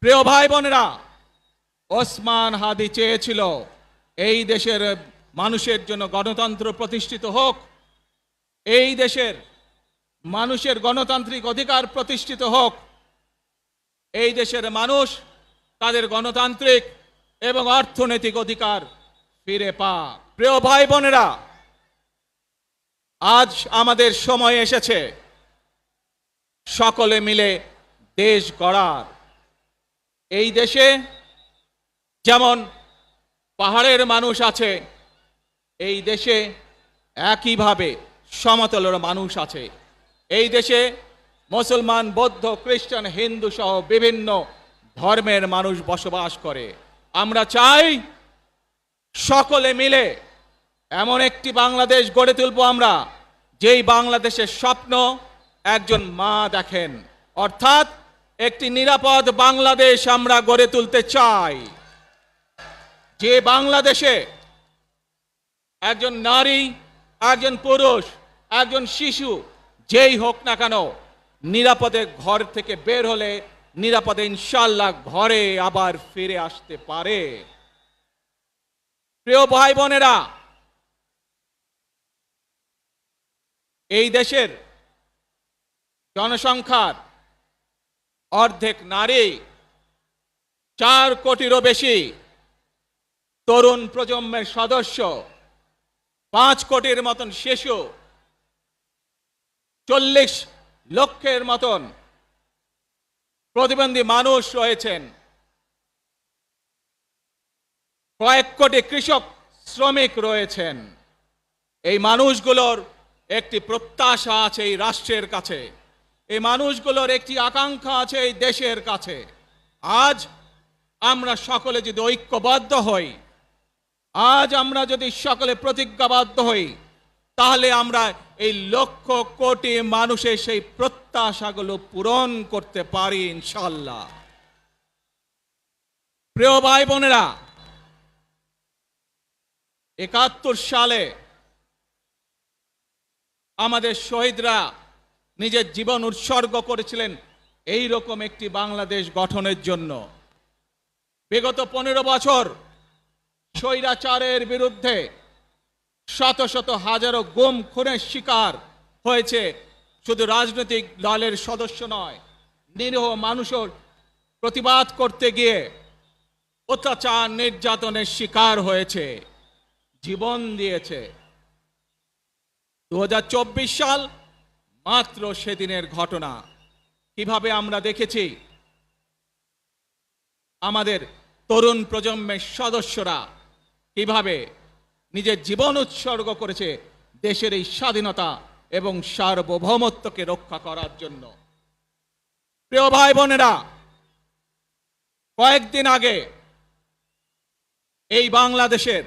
প্রিয় ভাই বোনেরা, ওসমান হাদি চেয়েছিল এই দেশের মানুষের জন্য গণতন্ত্র প্রতিষ্ঠিত হোক, এই দেশের মানুষের গণতান্ত্রিক অধিকার প্রতিষ্ঠিত হোক, এই দেশের মানুষ তাদের গণতান্ত্রিক এবং অর্থনৈতিক অধিকার ফিরে পাক। প্রিয় ভাই বোনেরা, আজ আমাদের সময় এসেছে সকলে মিলে দেশ গড়ার। এই দেশে যেমন পাহাড়ের মানুষ আছে, এই দেশে একইভাবে সমতলের মানুষ আছে। এই দেশে মুসলমান, বৌদ্ধ, খ্রিস্টান, হিন্দু সহ বিভিন্ন ধর্মের মানুষ বসবাস করে। আমরা চাই সকলে মিলে এমন একটি বাংলাদেশ গড়ে তুলব আমরা, যেই বাংলাদেশের স্বপ্ন একজন মা দেখেন, অর্থাৎ একটি নিরাপদ বাংলাদেশ আমরা গড়ে তুলতে চাই। যে বাংলাদেশে একজন নারী, একজন পুরুষ, একজন শিশু যেই হোক না কেন নিরাপদে ঘর থেকে বের হলে নিরাপদে ইনশাআল্লাহ ঘরে আবার ফিরে আসতে পারে। প্রিয় ভাই বোনেরা, এই দেশের জনসংখ্যার অর্ধেক নারী, 4 কোটিরও বেশি তরুণ প্রজন্মের সদস্য, 5 কোটির মতন শিশু, 40 লক্ষের মতন প্রতিবন্ধী মানুষ রয়েছেন, কয়েক কোটি কৃষক শ্রমিক রয়েছেন। এই মানুষগুলোর একটি প্রত্যাশা আছে এই রাষ্ট্রের কাছে, এই মানুষগুলোর একটি আকাঙ্ক্ষা আছে এই দেশের কাছে। আজ আমরা সকলে যদি ঐক্যবদ্ধ হই, আজ আমরা যদি সকলে প্রতিজ্ঞাবদ্ধ হই, তাহলে আমরা এই লক্ষ কোটি মানুষের সেই প্রত্যাশাগুলো পূরণ করতে পারি ইনশাআল্লাহ। প্রিয় ভাই বোনেরা, 71 সালে আমাদের শহীদরা নিজের জীবন উৎসর্গ করেছিলেন এই রকম একটি বাংলাদেশ গঠনের জন্য। বিগত 15 বছর স্বৈরাচারের বিরুদ্ধে শত শত হাজারো গুম খুনের শিকার হয়েছে শুধু রাজনৈতিক দলের সদস্য নয়, নিরীহ মানুষের প্রতিবাদ করতে গিয়ে অত্যাচার নির্যাতনের শিকার হয়েছে, জীবন দিয়েছে। 2024 সাল মাত্র সেদিনের ঘটনা। কিভাবে আমরা দেখেছি আমাদের তরুণ প্রজন্মের সদস্যরা কিভাবে নিজের জীবন উৎসর্গ করেছে দেশের এই স্বাধীনতা এবং সার্বভৌমত্বকে রক্ষা করার জন্য। প্রিয় ভাই বোনেরা, কয়েকদিন আগে এই বাংলাদেশের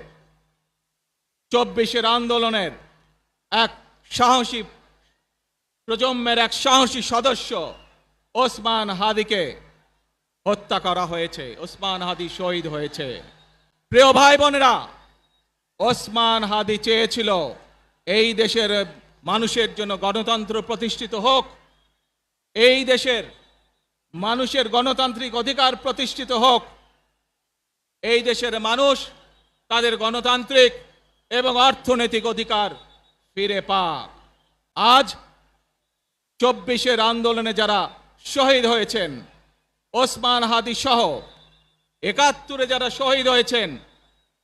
24-এর আন্দোলনের এক সাহসী প্রজন্মের এক সাহসী সদস্য ওসমান হাদিকে হত্যা করা হয়েছে, ওসমান হাদি শহীদ হয়েছে। প্রিয় ভাই বোনেরা, ওসমান হাদি চেয়েছিল এই দেশের মানুষের জন্য গণতন্ত্র প্রতিষ্ঠিত হোক, এই দেশের মানুষের গণতান্ত্রিক অধিকার প্রতিষ্ঠিত হোক, এই দেশের মানুষ তাদের গণতান্ত্রিক এবং অর্থনৈতিক অধিকার ফিরে পাক। আজ 24-এর আন্দোলনে যারা শহীদ হয়েছেন, ওসমান হাদি সহ 71-এ যারা শহীদ হয়েছেন,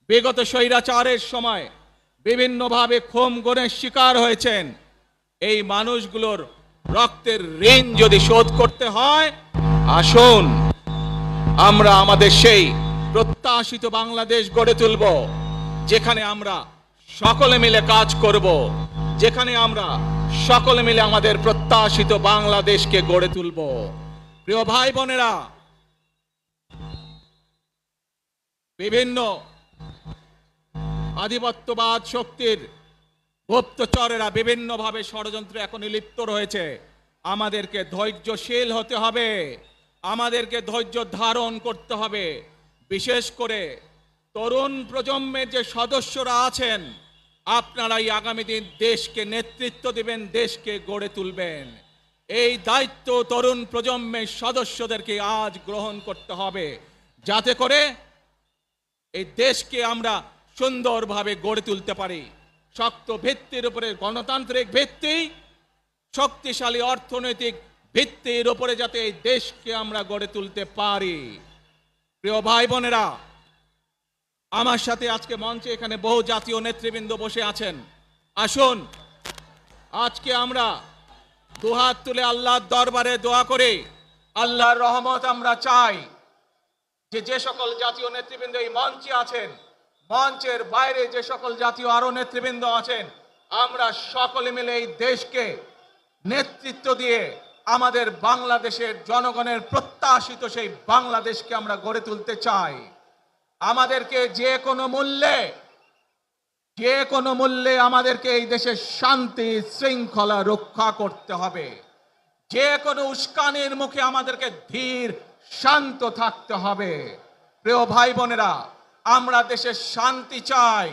বিগত স্বৈরাচারের সময় বিভিন্নভাবে খুন গুমের শিকার হয়েছেন, এই মানুষগুলোর রক্তের ঋণ যদি শোধ করতে হয়, আসুন আমরা আমাদের সেই প্রত্যাশিত বাংলাদেশ গড়ে তুলব, যেখানে আমরা সকলে মিলে কাজ করব, যেখানে আমরা সকলে মিলে আমাদের প্রত্যাশিত বাংলাদেশকে গড়ে তুলব। প্রিয় ভাই বোনেরা, বিভিন্ন আধিপত্যবাদ শক্তির গুপ্তচরেরা বিভিন্নভাবে ষড়যন্ত্রে এখন লিপ্ত রয়েছে। আমাদেরকে ধৈর্যশীল হতে হবে, আমাদেরকে ধৈর্য ধারণ করতে হবে। বিশেষ করে তরুণ প্রজন্মের যে সদস্যরা আছেন, আপনারাই আগামী দিন দেশকে নেতৃত্ব দিবেন, দেশকে গড়ে তুলবেন। এই দায়িত্ব তরুণ প্রজন্মের সদস্যদেরকে আজ গ্রহণ করতে হবে, যাতে করে এই দেশকে আমরা সুন্দরভাবে গড়ে তুলতে পারি। শক্ত ভিত্তির উপরে, গণতান্ত্রিক ভিত্তি, শক্তিশালী অর্থনৈতিক ভিত্তির উপরে যাতে এই দেশকে আমরা গড়ে তুলতে পারি। প্রিয় ভাই বোনেরা, আমার সাথে আজকে মঞ্চে এখানে বহু জাতীয় নেতৃবৃন্দ বসে আছেন। আসুন আজকে আমরা দুহাত তুলে আল্লাহর দরবারে দোয়া করে আল্লাহর রহমত আমরা চাই। যে সকল জাতীয় নেতৃবৃন্দ এই মঞ্চে আছেন, মঞ্চের বাইরে যে সকল জাতীয় আরো নেতৃবৃন্দ আছেন, আমরা সকলে মিলে এই দেশকে নেতৃত্ব দিয়ে আমাদের বাংলাদেশের জনগণের প্রত্যাশিত সেই বাংলাদেশকে আমরা গড়ে তুলতে চাই। আমাদেরকে যে কোনো মূল্যে আমাদেরকে এই দেশের শান্তি শৃঙ্খলা রক্ষা করতে হবে। যে কোনো উস্কানির মুখে আমাদেরকে ধীর শান্ত থাকতে হবে। প্রিয় ভাই বোনেরা, আমরা দেশের শান্তি চাই।